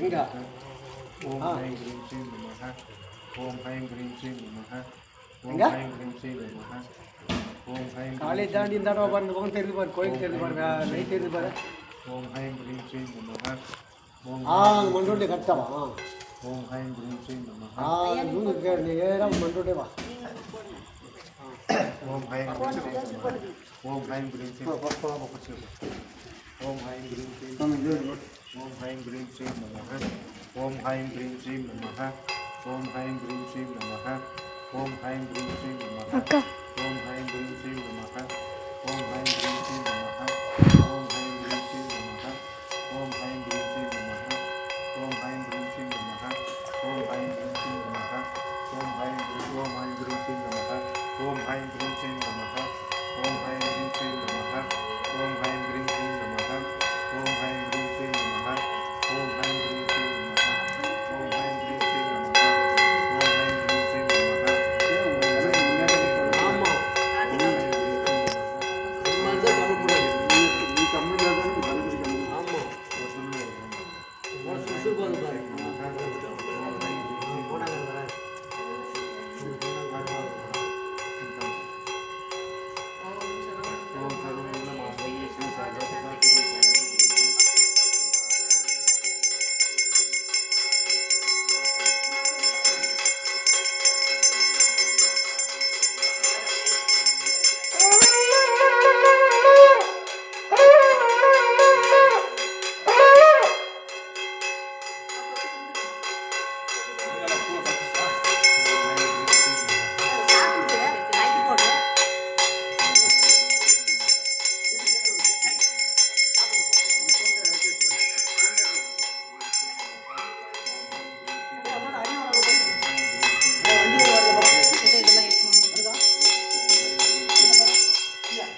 எங்க ஓம் ஆ I'm cream ஸ்ரீம் நமஹ ஓம் ஐம் கிரீம் ஸ்ரீம் நமஹ ஓம் எங்க ஐம் கிரீம் ஸ்ரீம் நமஹ ஓம் ஐம் காலை தாண்டி இந்த தடவை பாரு இந்த பக்கம் தெரியுது பாரு கோயில் தெரியுது பாரு நைட் தெரியுது பாரு ஓம் ஐம் கிரீம் ஸ்ரீம் நமஹ ஓம் மண்டோட்டே கரெக்டாவா ஓம் ஐம் கிரீம் ஸ்ரீம் நமஹ இவங்க நேராக மண்டோட்டே வா ஓம் ஐம் கிரீம் ஸ்ரீம் நமஹ ஓம் ஐம் கிரீம் ஸ்ரீம் ஓம் ஐம் கிரீம் ஸ்ரீம் ஓம் ஐம் கிரீம் ஸ்ரீம் நமஹ ஓம் ஐம் கிரீம் ஸ்ரீம் நமஹ ஓம் ஐம் கிரீம் ஸ்ரீம் நமஹ ஓம் ஐம் கிரீம் ஸ்ரீம் நமஹ அக்கா ஓம் ஐம் கிரீம் ஸ்ரீம் நமஹ ஓம் ஐம் கிரீம் ஸ்ரீம் நமஹ ஓம் ஐம் கிரீம் ஸ்ரீம் நமஹ ஓம் ஐம் கிரீம் ஸ்ரீம் நமஹ ஓம் ஐம் கிரீம் ஸ்ரீம் நமஹ ஓம் ஐம் கிரீம் ஸ்ரீம் நமஹ ஓம் ஐம் கிரீம் ஸ்ரீம் நமஹ ஓம் ஐம்